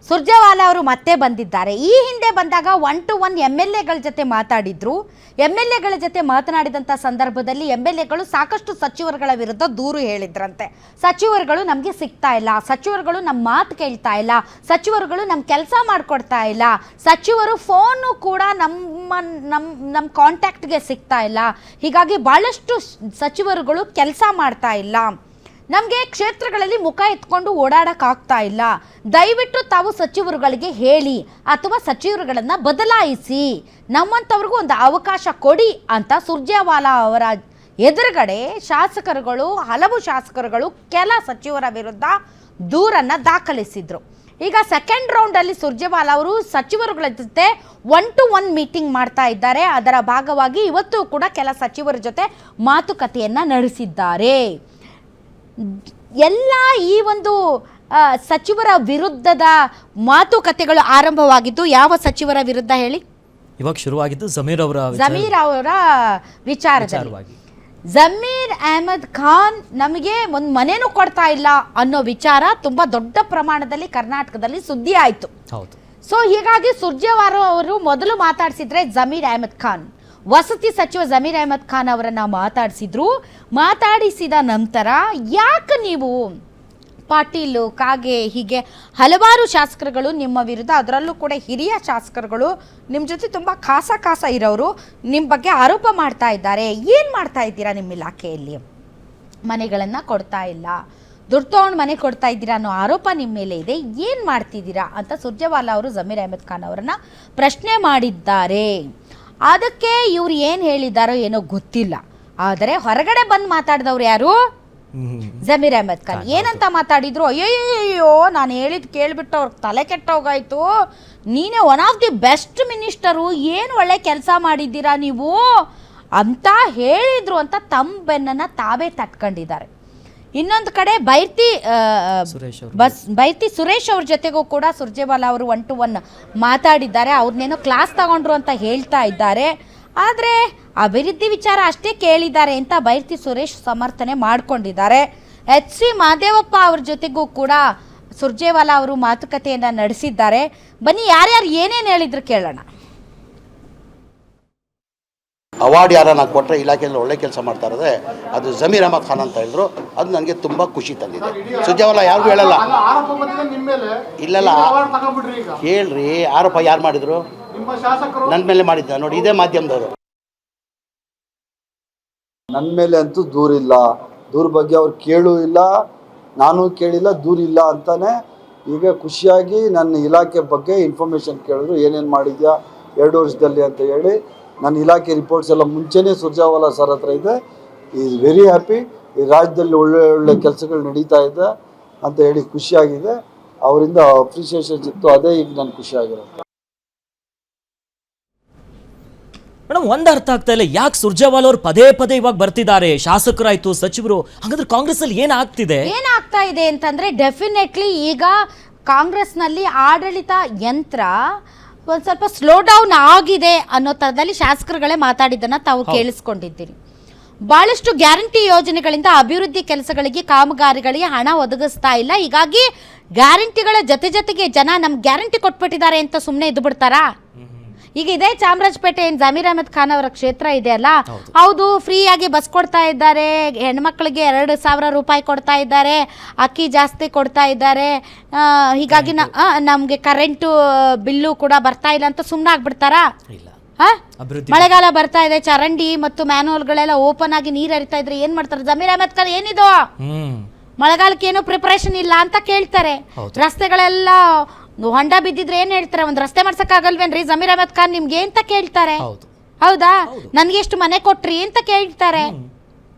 ಸುರ್ಜೇವಾಲಾ ಅವರು ಮತ್ತೆ ಬಂದಿದ್ದಾರೆ. ಈ ಹಿಂದೆ ಬಂದಾಗ 1-to-1 MLA-ಗಳ ಜೊತೆ ಮಾತಾಡಿದ್ರು. MLA-ಗಳ ಜೊತೆ ಮಾತನಾಡಿದಂಥ ಸಂದರ್ಭದಲ್ಲಿ MLA-ಗಳು ಸಾಕಷ್ಟು ಸಚಿವರುಗಳ ವಿರುದ್ಧ ದೂರು ಹೇಳಿದ್ರಂತೆ. ಸಚಿವರುಗಳು ನಮಗೆ ಸಿಗ್ತಾ ಇಲ್ಲ, ಸಚಿವರುಗಳು ನಮ್ಮ ಮಾತು ಕೇಳ್ತಾ ಇಲ್ಲ, ಸಚಿವರುಗಳು ನಮ್ಮ ಕೆಲಸ ಮಾಡಿಕೊಡ್ತಾ ಇಲ್ಲ, ಸಚಿವರು ಫೋನು ಕೂಡ ನಮ್ಮ ಕಾಂಟ್ಯಾಕ್ಟ್ಗೆ ಸಿಗ್ತಾ ಇಲ್ಲ. ಹೀಗಾಗಿ ಭಾಳಷ್ಟು ಸಚಿವರುಗಳು ಕೆಲಸ ಮಾಡ್ತಾ ಇಲ್ಲ, ನಮಗೆ ಕ್ಷೇತ್ರಗಳಲ್ಲಿ ಮುಖ ಎತ್ಕೊಂಡು ಓಡಾಡೋಕ್ಕಾಗ್ತಾ ಇಲ್ಲ. ದಯವಿಟ್ಟು ತಾವು ಸಚಿವರುಗಳಿಗೆ ಹೇಳಿ ಅಥವಾ ಸಚಿವರುಗಳನ್ನು ಬದಲಾಯಿಸಿ, ನಮ್ಮಂಥವ್ರಿಗೂ ಒಂದು ಅವಕಾಶ ಕೊಡಿ ಅಂತ ಸುರ್ಜೇವಾಲಾ ಅವರ ಎದುರುಗಡೆ ಹಲವು ಶಾಸಕರುಗಳು ಕೆಲ ಸಚಿವರ ವಿರುದ್ಧ ದೂರನ್ನು ದಾಖಲಿಸಿದರು. ಈಗ ಸೆಕೆಂಡ್ ರೌಂಡಲ್ಲಿ ಸುರ್ಜೇವಾಲಾ ಅವರು ಸಚಿವರುಗಳ ಜೊತೆ 1-to-1 ಮೀಟಿಂಗ್ ಮಾಡ್ತಾ ಇದ್ದಾರೆ. ಅದರ ಭಾಗವಾಗಿ ಇವತ್ತು ಕೂಡ ಕೆಲ ಸಚಿವರ ಜೊತೆ ಮಾತುಕತೆಯನ್ನು ನಡೆಸಿದ್ದಾರೆ. ಎಲ್ಲ ಈ ಒಂದು ಸಚಿವರ ವಿರುದ್ಧದ ಮಾತುಕತೆಗಳು ಆರಂಭವಾಗಿದ್ದು ಯಾವ ಸಚಿವರ ವಿರುದ್ಧ ಹೇಳಿ? ಇವಾಗ ಶುರುವಾಗಿದ್ದು ಜಮೀರ್ ಅವರ ವಿಚಾರದಲ್ಲಿ. ಜಮೀರ್ ಅಹಮದ್ ಖಾನ್ ನಮಗೆ ಒಂದು ಮನೆನೂ ಕೊಡ್ತಾ ಇಲ್ಲ ಅನ್ನೋ ವಿಚಾರ ತುಂಬಾ ದೊಡ್ಡ ಪ್ರಮಾಣದಲ್ಲಿ ಕರ್ನಾಟಕದಲ್ಲಿ ಸುದ್ದಿ ಆಯಿತು. ಸೊ ಹೀಗಾಗಿ ಸುರ್ಜೇವಾಲಾ ಅವರು ಮೊದಲು ಮಾತಾಡಿಸಿದ್ರೆ ಜಮೀರ್ ಅಹಮದ್ ಖಾನ್, ವಸತಿ ಸಚಿವ ಜಮೀರ್ ಅಹಮದ್ ಖಾನ್ ಅವರನ್ನು ಮಾತಾಡಿಸಿದ ನಂತರ ಯಾಕೆ ನೀವು ಪಾಟೀಲ್, ಕಾಗೆ ಹೀಗೆ ಹಲವಾರು ಶಾಸಕರುಗಳು ನಿಮ್ಮ ವಿರುದ್ಧ, ಅದರಲ್ಲೂ ಕೂಡ ಹಿರಿಯ ಶಾಸಕರುಗಳು ನಿಮ್ಮ ಜೊತೆ ತುಂಬ ಖಾಸ ಇರೋರು ನಿಮ್ಮ ಬಗ್ಗೆ ಆರೋಪ ಮಾಡ್ತಾ ಇದ್ದಾರೆ. ಏನು ಮಾಡ್ತಾ ಇದ್ದೀರಾ ನಿಮ್ಮ ಇಲಾಖೆಯಲ್ಲಿ? ಮನೆಗಳನ್ನು ಕೊಡ್ತಾ ಇಲ್ಲ, ದುಡ್ಡು ತೊಗೊಂಡು ಮನೆ ಕೊಡ್ತಾ ಇದ್ದೀರಾ ಅನ್ನೋ ಆರೋಪ ನಿಮ್ಮ ಮೇಲೆ ಇದೆ, ಏನು ಮಾಡ್ತಿದ್ದೀರಾ ಅಂತ ಸುರ್ಜೇವಾಲಾ ಅವರು ಜಮೀರ್ ಅಹಮದ್ ಖಾನ್ ಅವರನ್ನು ಪ್ರಶ್ನೆ ಮಾಡಿದ್ದಾರೆ. ಅದಕ್ಕೆ ಇವ್ರು ಏನು ಹೇಳಿದಾರೋ ಏನೋ ಗೊತ್ತಿಲ್ಲ. ಆದರೆ ಹೊರಗಡೆ ಬಂದು ಮಾತಾಡಿದವ್ರು ಯಾರು? ಜಮೀರ್ ಅಹಮದ್ ಖಾನ್. ಏನಂತ ಮಾತಾಡಿದ್ರು? ಅಯ್ಯೋ ನಾನು ಹೇಳಿದ್ದು ಕೇಳಿಬಿಟ್ಟು ಅವ್ರಿಗೆ ತಲೆ ಕೆಟ್ಟೋಗಾಯ್ತು, ನೀನೇ one of the best minister, ಏನು ಒಳ್ಳೆ ಕೆಲಸ ಮಾಡಿದ್ದೀರಾ ನೀವು ಅಂತ ಹೇಳಿದ್ರು ಅಂತ ತಮ್ಮ ಬೆನ್ನನ್ನು ತಾವೇ ತಟ್ಕೊಂಡಿದ್ದಾರೆ. ಇನ್ನೊಂದು ಕಡೆ ಬೈರ್ತಿ ಸುರೇಶ್ ಅವ್ರ ಜೊತೆಗೂ ಕೂಡ ಸುರ್ಜೇವಾಲಾ ಅವರು 1-to-1 ಮಾತಾಡಿದ್ದಾರೆ. ಅವ್ರನ್ನೇನೋ ಕ್ಲಾಸ್ ತಗೊಂಡ್ರು ಅಂತ ಹೇಳ್ತಾ ಇದ್ದಾರೆ. ಆದರೆ ಅಭಿವೃದ್ಧಿ ವಿಚಾರ ಅಷ್ಟೇ ಕೇಳಿದ್ದಾರೆ ಅಂತ ಬೈರ್ತಿ ಸುರೇಶ್ ಸಮರ್ಥನೆ ಮಾಡಿಕೊಂಡಿದ್ದಾರೆ. HC ಮಾದೇವಪ್ಪ ಅವ್ರ ಜೊತೆಗೂ ಕೂಡ ಸುರ್ಜೇವಾಲಾ ಅವರು ಮಾತುಕತೆಯನ್ನು ನಡೆಸಿದ್ದಾರೆ. ಬನ್ನಿ ಯಾರ್ಯಾರು ಏನೇನು ಹೇಳಿದ್ರು ಕೇಳೋಣ. ಅವಾರ್ಡ್ ಯಾರನ್ನ ಕೊಟ್ಟರೆ ಇಲಾಖೆಯಲ್ಲಿ ಒಳ್ಳೆ ಕೆಲಸ ಮಾಡ್ತಾ ಇರೋದೇ ಅದು ಜಮೀರ್ ಅಹಮದ್ ಖಾನ್ ಅಂತ ಹೇಳಿದ್ರು. ಅದು ನನಗೆ ತುಂಬ ಖುಷಿ ತಂದಿದೆ. ಸುರ್ಜೇವಾಲಾ ಯಾರಿಗೂ ಹೇಳಲ್ಲ, ಇಲ್ಲಲ್ಲ ಹೇಳ್ರಿ, ಆರೋಪ ಯಾರು ಮಾಡಿದ್ರು? ನನ್ನ ಮೇಲೆ ಮಾಡಿದ್ದ ನೋಡಿ, ಇದೇ ಮಾಧ್ಯಮದವರು. ನನ್ನ ಮೇಲೆ ಅಂತೂ ದೂರಿಲ್ಲ, ದೂರ ಬಗ್ಗೆ ಅವ್ರು ಕೇಳೂ ಇಲ್ಲ, ನಾನು ಕೇಳಿಲ್ಲ, ದೂರಿಲ್ಲ ಅಂತಾನೆ. ಈಗ ಖುಷಿಯಾಗಿ ನನ್ನ ಇಲಾಖೆ ಬಗ್ಗೆ ಇನ್ಫಾರ್ಮೇಷನ್ ಕೇಳಿದ್ರು, ಏನೇನು ಮಾಡಿದ್ಯಾ 2 ವರ್ಷದಲ್ಲಿ ಅಂತ ಹೇಳಿ. ನನ್ನ ಇಲಾಖೆ ರಿಪೋರ್ಟ್ಸ್ ಎಲ್ಲ ಮುಂಚೆನೇ ಸುರ್ಜೇವಾಲಾ ಸರ್ ಹತ್ರ ಇದೆ. Is very happy. ಈ ರಾಜ್ಯದಲ್ಲಿ ಒಳ್ಳೆ ಕೆಲಸಗಳು ನಡೀತಾ ಇದೆ ಅಂತ ಹೇಳಿ ಖುಷಿಯಾಗಿದೆ. ಅವರಿಂದ ಅಪ್ರಿಸಿಯೇಷನ್ ಸಿಕ್ತು, ಅದೇ ಈಗ ನಾನು ಖುಷಿಯಾಗಿರೋದು. ಮೇಡಮ್, ಒಂದು ಅರ್ಥ ಆಗ್ತಾ ಇಲ್ಲ, ಯಾಕೆ ಸುರ್ಜೇವಾಲಾ ಅವರು ಪದೇ ಇವಾಗ ಬರ್ತಿದ್ದಾರೆ? ಶಾಸಕರಾಯ್ತು, ಸಚಿವರು, ಹಾಗಾದ್ರೆ ಕಾಂಗ್ರೆಸ್ ಅಲ್ಲಿ ಏನಾಗ್ತಾ ಇದೆ ಅಂತಂದ್ರೆ ಡೆಫಿನೆಟ್ಲಿ ಈಗ ಕಾಂಗ್ರೆಸ್ನಲ್ಲಿ ಆಡಳಿತ ಯಂತ್ರ ಒಂದು ಸ್ವಲ್ಪ ಸ್ಲೋ ಡೌನ್ ಆಗಿದೆ ಅನ್ನೋ ಥರದಲ್ಲಿ ಶಾಸಕರುಗಳೇ ಮಾತಾಡಿದ್ದನ್ನು ತಾವು ಕೇಳಿಸ್ಕೊಂಡಿದ್ದೀರಿ. ಭಾಳಷ್ಟು ಗ್ಯಾರಂಟಿ ಯೋಜನೆಗಳಿಂದ ಅಭಿವೃದ್ಧಿ ಕೆಲಸಗಳಿಗೆ, ಕಾಮಗಾರಿಗಳಿಗೆ ಹಣ ಒದಗಿಸ್ತಾ ಇಲ್ಲ. ಹೀಗಾಗಿ ಗ್ಯಾರಂಟಿಗಳ ಜೊತೆಗೆ ಜನ ನಮ್ಗೆ ಗ್ಯಾರಂಟಿ ಕೊಟ್ಬಿಟ್ಟಿದ್ದಾರೆ ಅಂತ ಸುಮ್ಮನೆ ಇದ್ದು ಬಿಡ್ತಾರಾ? ಈಗ ಇದೇ ಚಾಮರಾಜಪೇಟೆ ಏನು ಜಮೀರ್ ಅಹಮದ್ ಖಾನ್ ಅವರ ಕ್ಷೇತ್ರ ಇದೆ ಅಲ್ಲ, ಹೌದು, ಫ್ರೀಯಾಗಿ ಬಸ್ ಕೊಡ್ತಾ ಇದ್ದಾರೆ, ಹೆಣ್ಮಕ್ಳಿಗೆ 2,000 ರೂಪಾಯಿ ಕೊಡ್ತಾ ಇದ್ದಾರೆ, ಅಕ್ಕಿ ಜಾಸ್ತಿ ಕೊಡ್ತಾ ಇದ್ದಾರೆ, ಹೀಗಾಗಿ ನಮಗೆ ಕರೆಂಟು ಬಿಲ್ಲು ಕೂಡ ಬರ್ತಾ ಇಲ್ಲ ಅಂತ ಸುಮ್ಮನೆ ಆಗ್ಬಿಡ್ತಾರಾ? ಮಳೆಗಾಲ ಬರ್ತಾ ಇದೆ, ಚರಂಡಿ ಮತ್ತು ಮ್ಯಾನ್ಹೋಲ್ಗಳೆಲ್ಲ ಓಪನ್ ಆಗಿ ನೀರು ಹರಿತಾ ಇದ್ರೆ ಏನ್ ಮಾಡ್ತಾರೆ? ಜಮೀರ್ ಅಹಮದ್ ಖಾನ್ ಏನಿದು ಮಳೆಗಾಲಕ್ಕೆ ಏನೋ ಪ್ರಿಪರೇಷನ್ ಇಲ್ಲ ಅಂತ ಕೇಳ್ತಾರೆ. ರಸ್ತೆಗಳೆಲ್ಲ ಹೊಂಡ ಬಿದ್ದಿದ್ರೆ ಏನ್ ಹೇಳ್ತಾರೆ? ಒಂದು ರಸ್ತೆ ಮಾಡ್ಸಕ್ಕಾಗಲ್ವೇನ್ರಿ ಜಮೀರ್ ಅಹಮದ್ ಖಾನ್ ನಿಮ್ಗೆ ಅಂತ ಕೇಳ್ತಾರೆ. ಹೌದಾ? ನನ್ಗೆ ಎಷ್ಟು ಮನೆ ಕೊಟ್ರಿ ಅಂತ ಕೇಳ್ತಾರೆ.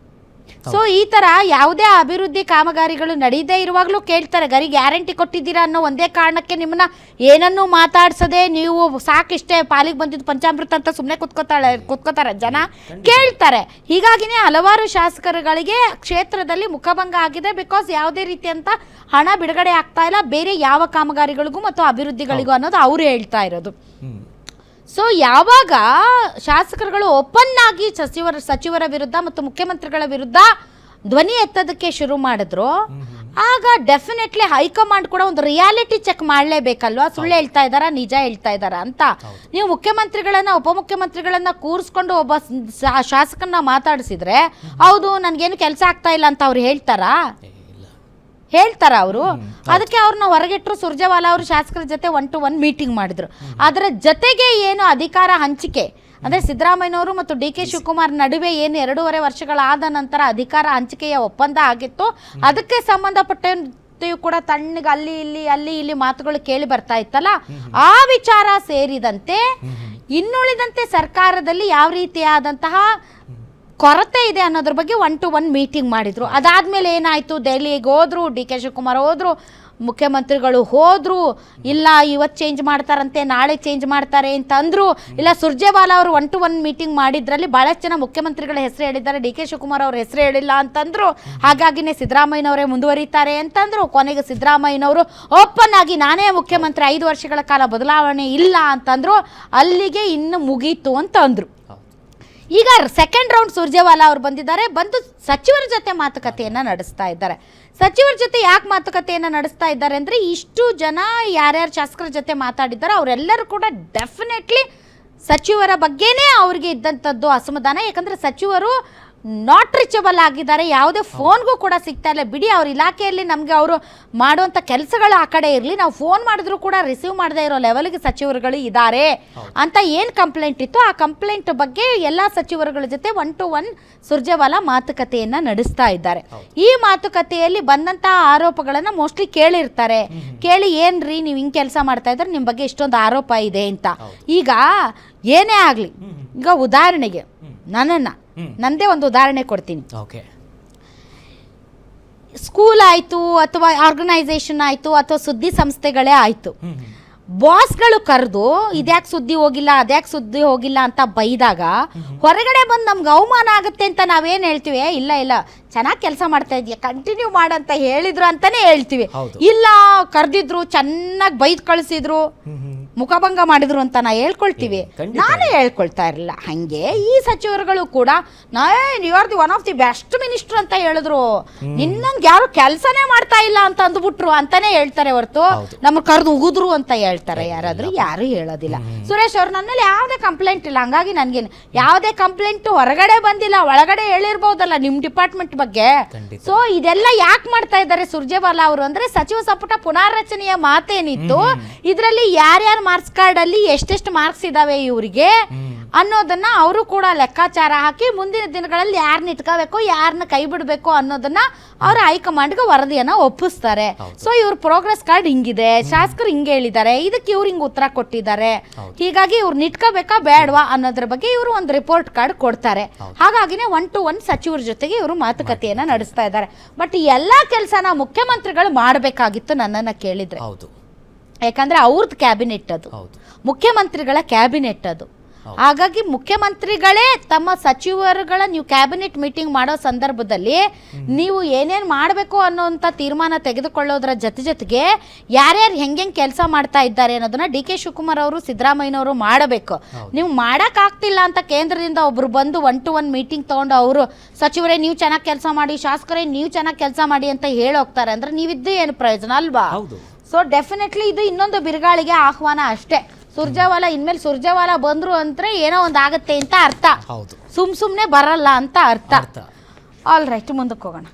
ಸೊ ಈ ತರ ಯಾವುದೇ ಅಭಿವೃದ್ಧಿ ಕಾಮಗಾರಿಗಳು ನಡೀದೇ ಇರುವಾಗಲೂ ಕೇಳ್ತಾರೆ. ಗ್ಯಾರಂಟಿ ಕೊಟ್ಟಿದ್ದೀರಾ ಅನ್ನೋ ಒಂದೇ ಕಾರಣಕ್ಕೆ ನಿಮ್ಮನ್ನ ಏನನ್ನೂ ಮಾತಾಡ್ಸದೆ ನೀವು ಸಾಕಿಷ್ಟೇ ಪಾಲಿಗೆ ಬಂದಿದ್ದು ಪಂಚಾಮೃತ ಅಂತ ಸುಮ್ಮನೆ ಕುತ್ಕೋತಾರೆ ಜನ, ಕೇಳ್ತಾರೆ. ಹೀಗಾಗಿನೇ ಹಲವಾರು ಶಾಸಕರುಗಳಿಗೆ ಕ್ಷೇತ್ರದಲ್ಲಿ ಮುಖಭಂಗ ಆಗಿದೆ. ಬಿಕಾಸ್ ಯಾವುದೇ ರೀತಿಯಂತ ಹಣ ಬಿಡುಗಡೆ ಆಗ್ತಾ ಇಲ್ಲ ಬೇರೆ ಯಾವ ಕಾಮಗಾರಿಗಳಿಗೂ ಮತ್ತು ಅಭಿವೃದ್ಧಿಗಳಿಗೂ ಅನ್ನೋದು ಅವರು ಹೇಳ್ತಾ ಇರೋದು. ಸೊ ಯಾವಾಗ ಶಾಸಕರುಗಳು ಓಪನ್ ಆಗಿ ಸಚಿವರ ವಿರುದ್ಧ ಮತ್ತು ಮುಖ್ಯಮಂತ್ರಿಗಳ ವಿರುದ್ಧ ಧ್ವನಿ ಎತ್ತೋದಕ್ಕೆ ಶುರು ಮಾಡಿದ್ರು, ಆಗ ಡೆಫಿನೆಟ್ಲಿ ಹೈಕಮಾಂಡ್ ಕೂಡ ಒಂದು ರಿಯಾಲಿಟಿ ಚೆಕ್ ಮಾಡಲೇಬೇಕಲ್ವಾ, ಸುಳ್ಳು ಹೇಳ್ತಾ ಇದ್ದಾರಾ ನಿಜ ಹೇಳ್ತಾ ಇದ್ದಾರಾ ಅಂತ. ನೀವು ಮುಖ್ಯಮಂತ್ರಿಗಳನ್ನ ಉಪಮುಖ್ಯಮಂತ್ರಿಗಳನ್ನ ಕೂರಿಸ್ಕೊಂಡು ಒಬ್ಬ ಶಾಸಕನ ಮಾತಾಡಿಸಿದ್ರೆ ಹೌದು ನನಗೇನು ಕೆಲಸ ಆಗ್ತಾ ಇಲ್ಲ ಅಂತ ಅವ್ರು ಹೇಳ್ತಾರ ಅವರು? ಅದಕ್ಕೆ ಅವ್ರನ್ನ ಹೊರಗಿಟ್ಟರು. ಸುರ್ಜೇವಾಲಾ ಅವರು ಶಾಸಕರ ಜೊತೆ 1-to-1 ಮೀಟಿಂಗ್ ಮಾಡಿದ್ರು. ಅದರ ಜೊತೆಗೆ ಏನು ಅಧಿಕಾರ ಹಂಚಿಕೆ ಅಂದರೆ ಸಿದ್ದರಾಮಯ್ಯನವರು ಮತ್ತು ಡಿ ಕೆ ಶಿವಕುಮಾರ್ ನಡುವೆ ಏನು 2.5 ವರ್ಷಗಳಾದ ನಂತರ ಅಧಿಕಾರ ಹಂಚಿಕೆಯ ಒಪ್ಪಂದ ಆಗಿತ್ತು, ಅದಕ್ಕೆ ಸಂಬಂಧಪಟ್ಟಂತೆಯೂ ಕೂಡ ತಣ್ಣಗೆ ಅಲ್ಲಿ ಇಲ್ಲಿ ಮಾತುಗಳು ಕೇಳಿ ಬರ್ತಾ ಇತ್ತಲ್ಲ, ಆ ವಿಚಾರ ಸೇರಿದಂತೆ ಇನ್ನುಳಿದಂತೆ ಸರ್ಕಾರದಲ್ಲಿ ಯಾವ ರೀತಿಯಾದಂತಹ ಕೊರತೆ ಇದೆ ಅನ್ನೋದ್ರ ಬಗ್ಗೆ 1-to-1 ಮೀಟಿಂಗ್ ಮಾಡಿದ್ರು. ಅದಾದ್ಮೇಲೆ ಏನಾಯ್ತು, ದೆಹಲಿಗೆ ಹೋದ್ರು, ಡಿ ಕೆ ಶಿವಕುಮಾರ್ ಹೋದ್ರು, ಮುಖ್ಯಮಂತ್ರಿಗಳು ಹೋದ್ರು, ಇಲ್ಲ ಇವತ್ತು ಚೇಂಜ್ ಮಾಡ್ತಾರಂತೆ ನಾಳೆ ಚೇಂಜ್ ಮಾಡ್ತಾರೆ ಅಂತ ಅಂದ್ರು. ಇಲ್ಲ ಸುರ್ಜೇವಾಲಾ ಅವರು 1-to-1 ಮೀಟಿಂಗ್ ಮಾಡಿದ್ರಲ್ಲಿ ಬಹಳಷ್ಟು ಜನ ಮುಖ್ಯಮಂತ್ರಿಗಳ ಹೆಸರು ಹೇಳಿದ್ದಾರೆ, ಡಿ ಕೆ ಶಿವಕುಮಾರ್ ಅವ್ರ ಹೆಸರು ಹೇಳಿಲ್ಲ ಅಂತಂದ್ರು. ಹಾಗಾಗಿನೇ ಸಿದ್ದರಾಮಯ್ಯನವರೇ ಮುಂದುವರಿತಾರೆ ಅಂತಂದ್ರು. ಕೊನೆಗೆ ಸಿದ್ದರಾಮಯ್ಯನವರು ಓಪನ್ ಆಗಿ ನಾನೇ ಮುಖ್ಯಮಂತ್ರಿ 5 ವರ್ಷಗಳ ಕಾಲ ಬದಲಾವಣೆ ಇಲ್ಲ ಅಂತಂದ್ರು. ಅಲ್ಲಿಗೆ ಇನ್ನು ಮುಗೀತು ಅಂತ ಅಂದ್ರು. ಈಗ ಸೆಕೆಂಡ್ ರೌಂಡ್ ಸುರ್ಜೇವಾಲಾ ಅವರು ಬಂದಿದ್ದಾರೆ, ಬಂದು ಸಚಿವರ ಜೊತೆ ಮಾತುಕತೆಯನ್ನು ನಡೆಸ್ತಾ ಇದ್ದಾರೆ. ಸಚಿವರ ಜೊತೆ ಯಾಕೆ ಮಾತುಕತೆಯನ್ನು ನಡೆಸ್ತಾ ಇದ್ದಾರೆ ಅಂದರೆ, ಇಷ್ಟು ಜನ ಯಾರ್ಯಾರು ಶಾಸಕರ ಜೊತೆ ಮಾತಾಡಿದ್ದಾರೆ ಅವರೆಲ್ಲರೂ ಕೂಡ ಡೆಫಿನೆಟ್ಲಿ ಸಚಿವರ ಬಗ್ಗೆನೇ ಅವ್ರಿಗೆ ಇದ್ದಂಥದ್ದು ಅಸಮಾಧಾನ. ಯಾಕಂದರೆ ಸಚಿವರು ನಾಟ್ ರೀಚಬಲ್ ಆಗಿದ್ದಾರೆ, ಯಾವುದೇ ಫೋನ್ಗೂ ಕೂಡ ಸಿಗ್ತಾ ಇಲ್ಲ. ಬಿಡಿ ಅವ್ರ ಇಲಾಖೆಯಲ್ಲಿ ನಮಗೆ ಅವರು ಮಾಡುವಂಥ ಕೆಲಸಗಳು ಆ ಕಡೆ ಇರಲಿ, ನಾವು ಫೋನ್ ಮಾಡಿದ್ರು ಕೂಡ ರಿಸೀವ್ ಮಾಡದೇ ಇರೋ ಲೆವೆಲ್ಗೆ ಸಚಿವರುಗಳು ಇದ್ದಾರೆ ಅಂತ ಏನು ಕಂಪ್ಲೇಂಟ್ ಇತ್ತು, ಆ ಕಂಪ್ಲೇಂಟ್ ಬಗ್ಗೆ ಎಲ್ಲ ಸಚಿವರುಗಳ ಜೊತೆ 1-to-1 ಸುರ್ಜೇವಾಲಾ ಮಾತುಕತೆಯನ್ನು ನಡೆಸ್ತಾ ಇದ್ದಾರೆ. ಈ ಮಾತುಕತೆಯಲ್ಲಿ ಬಂದಂಥ ಆರೋಪಗಳನ್ನು ಮೋಸ್ಟ್ಲಿ ಕೇಳಿರ್ತಾರೆ. ಕೇಳಿ ಏನ್ರಿ ನೀವು ಹಿಂಗೆ ಕೆಲಸ ಮಾಡ್ತಾ ಇದ್ದಾರೆ, ನಿಮ್ಮ ಬಗ್ಗೆ ಇಷ್ಟೊಂದು ಆರೋಪ ಇದೆ ಅಂತ. ಈಗ ಏನೇ ಆಗಲಿ, ಈಗ ಉದಾಹರಣೆಗೆ ನಂದೇ ಒಂದು ಉದಾಹರಣೆ ಕೊಡ್ತೀನಿ. ಸ್ಕೂಲ್ ಆಯಿತು ಅಥವಾ ಆರ್ಗನೈಸೇಷನ್ ಆಯಿತು ಅಥವಾ ಸುದ್ದಿ ಸಂಸ್ಥೆಗಳೇ ಆಯಿತು, ಬಾಸ್ಗಳು ಕರೆದು ಇದ್ಯಾಕೆ ಸುದ್ದಿ ಹೋಗಿಲ್ಲ ಅದ್ಯಾಕೆ ಸುದ್ದಿ ಹೋಗಿಲ್ಲ ಅಂತ ಬೈದಾಗ ಹೊರಗಡೆ ಬಂದು ನಮ್ಗೆ ಅವಮಾನ ಆಗುತ್ತೆ ಅಂತ ನಾವೇನು ಹೇಳ್ತೀವಿ, ಇಲ್ಲ ಚೆನ್ನಾಗಿ ಕೆಲಸ ಮಾಡ್ತಾ ಇದೆಯಾ ಕಂಟಿನ್ಯೂ ಮಾಡಂತ ಹೇಳಿದ್ರು ಅಂತಾನೆ ಹೇಳ್ತೀವಿ. ಇಲ್ಲ ಕರೆದಿದ್ರು, ಚೆನ್ನಾಗಿ ಬೈದು ಕಳಿಸಿದ್ರು, ಮುಖಭಂಗ ಮಾಡಿದ್ರು ಅಂತ ನಾ ಹೇಳ್ಕೊಳ್ತೀವಿ. ನಾನೇ ಹೇಳ್ಕೊಳ್ತಾ ಇರಲಿಲ್ಲ. ಹಾಗೆ ಈ ಸಚಿವರುಗಳು ಕೂಡ you are the one of the best minister ಅಂತ ಹೇಳಿದ್ರು, ನಿನ್ನಂಗೆ ಯಾರು ಕೆಲಸನೇ ಮಾಡ್ತಾ ಇಲ್ಲ ಅಂತ ಅಂದ್ಬಿಟ್ರು ಅಂತಾನೆ ಹೇಳ್ತಾರೆ ಹೊರತು ನಮ್ಗೆ ಕರೆದು ಉಗಿದ್ರು ಅಂತ ಹೇಳ್ತಾರೆ ಯಾರಾದ್ರೂ? ಯಾರು ಹೇಳೋದಿಲ್ಲ. ಸುರೇಶ್ ಅವ್ರು ನನ್ನ ಮೇಲೆ ಯಾವುದೇ ಕಂಪ್ಲೇಂಟ್ ಇಲ್ಲ, ಹಂಗಾಗಿ ನನಗೇನು ಯಾವುದೇ ಕಂಪ್ಲೇಂಟ್ ಹೊರಗಡೆ ಬಂದಿಲ್ಲ, ಒಳಗಡೆ ಹೇಳಿರ್ಬೋದಲ್ಲ ನಿಮ್ಮ ಡಿಪಾರ್ಟ್ಮೆಂಟ್ ಬಗ್ಗೆ. ಸೊ ಇದೆಲ್ಲ ಯಾಕೆ ಮಾಡ್ತಾ ಇದ್ದಾರೆ ಸುರ್ಜೇವಾಲಾ ಅವರು ಅಂದ್ರೆ, ಸಚಿವ ಸಂಪುಟ ಪುನಾರಚನೆಯ ಮಾತೇನಿತ್ತು, ಇದರಲ್ಲಿ ಯಾರ್ಯಾರು ಮಾರ್ಕ್ಸ್ ಕಾರ್ಡ್ ಅಲ್ಲಿ ಎಷ್ಟೆಷ್ಟು ಮಾರ್ಕ್ಸ್ ಇದಾವೆ ಇವರಿಗೆ ಅನ್ನೋದನ್ನ ಅವರು ಕೂಡ ಲೆಕ್ಕಾಚಾರ ಹಾಕಿ ಮುಂದಿನ ದಿನಗಳಲ್ಲಿ ಯಾರನ್ನ ಇಟ್ಕೋಬೇಕು ಯಾರನ್ನ ಕೈ ಬಿಡಬೇಕು ಅನ್ನೋದನ್ನ ಅವರ ಹೈಕಮಾಂಡ್ಗೆ ವರದಿಯನ್ನ ಒಪ್ಪಿಸ್ತಾರೆ. ಸೊ ಇವ್ರ ಪ್ರೋಗ್ರೆಸ್ ಕಾರ್ಡ್ ಹಿಂಗಿದೆ, ಶಾಸಕರು ಹಿಂಗೆ ಹೇಳಿದ್ದಾರೆ, ಇದಕ್ಕೆ ಇವ್ರು ಹಿಂಗೆ ಉತ್ತರ ಕೊಟ್ಟಿದ್ದಾರೆ, ಹೀಗಾಗಿ ಇವ್ರನ್ನ ಇಟ್ಕೋಬೇಕಾ ಬೇಡವಾ ಅನ್ನೋದ್ರ ಬಗ್ಗೆ ಇವರು ಒಂದು ರಿಪೋರ್ಟ್ ಕಾರ್ಡ್ ಕೊಡ್ತಾರೆ. ಹಾಗಾಗಿನೇ 1-to-1 ಸಚಿವರ ಜೊತೆಗೆ ಇವರು ಮಾತುಕತೆಯನ್ನ ನಡೆಸ್ತಾ ಇದ್ದಾರೆ. ಬಟ್ ಎಲ್ಲಾ ಕೆಲಸನ ಮುಖ್ಯಮಂತ್ರಿಗಳು ಮಾಡಬೇಕಾಗಿತ್ತು ನನ್ನನ್ನ ಕೇಳಿದ್ರೆ. ಯಾಕಂದ್ರೆ ಅವ್ರದ್ದು ಕ್ಯಾಬಿನೆಟ್ ಅದು, ಮುಖ್ಯಮಂತ್ರಿಗಳ ಕ್ಯಾಬಿನೆಟ್ ಅದು. ಹಾಗಾಗಿ ಮುಖ್ಯಮಂತ್ರಿಗಳೇ ತಮ್ಮ ಸಚಿವರುಗಳ ನೀವು ಕ್ಯಾಬಿನೆಟ್ ಮೀಟಿಂಗ್ ಮಾಡೋ ಸಂದರ್ಭದಲ್ಲಿ ನೀವು ಏನೇನು ಮಾಡಬೇಕು ಅನ್ನೋಂಥ ತೀರ್ಮಾನ ತೆಗೆದುಕೊಳ್ಳೋದ್ರ ಜೊತೆಗೆ ಯಾರ್ಯಾರು ಹೆಂಗೆ ಕೆಲಸ ಮಾಡ್ತಾ ಇದ್ದಾರೆ ಅನ್ನೋದನ್ನ ಡಿ ಕೆ ಶಿವಕುಮಾರ್ ಅವರು ಸಿದ್ದರಾಮಯ್ಯನವರು ಮಾಡಬೇಕು. ನೀವು ಮಾಡೋಕ್ಕಾಗ್ತಿಲ್ಲ ಅಂತ ಕೇಂದ್ರದಿಂದ ಒಬ್ರು ಬಂದು 1-to-1 ಮೀಟಿಂಗ್ ತೊಗೊಂಡು ಅವರು ಸಚಿವರೇ ನೀವು ಚೆನ್ನಾಗಿ ಕೆಲಸ ಮಾಡಿ, ಶಾಸಕರೇ ನೀವು ಚೆನ್ನಾಗಿ ಕೆಲಸ ಮಾಡಿ ಅಂತ ಹೇಳೋಗ್ತಾರೆ ಅಂದ್ರೆ ನೀವಿದ್ದು ಏನು ಪ್ರಯೋಜನ ಅಲ್ವಾ? ಸೊ ಡೆಫಿನೆಟ್ಲಿ ಇದು ಇನ್ನೊಂದು ಬಿರುಗಾಳಿಗೆ ಆಹ್ವಾನ ಅಷ್ಟೇ. ಸುರ್ಜೇವಾಲಾ ಇನ್ಮೇಲೆ ಸುರ್ಜೇವಾಲಾ ಬಂದ್ರು ಅಂದ್ರೆ ಏನೋ ಒಂದು ಆಗತ್ತೆ ಅಂತ ಅರ್ಥ, ಸುಮ್ನೆ ಬರಲ್ಲ ಅಂತ ಅರ್ಥ. ಆಲ್ ರೈಟ್, ಮುಂದಕ್ಕೆ ಹೋಗೋಣ.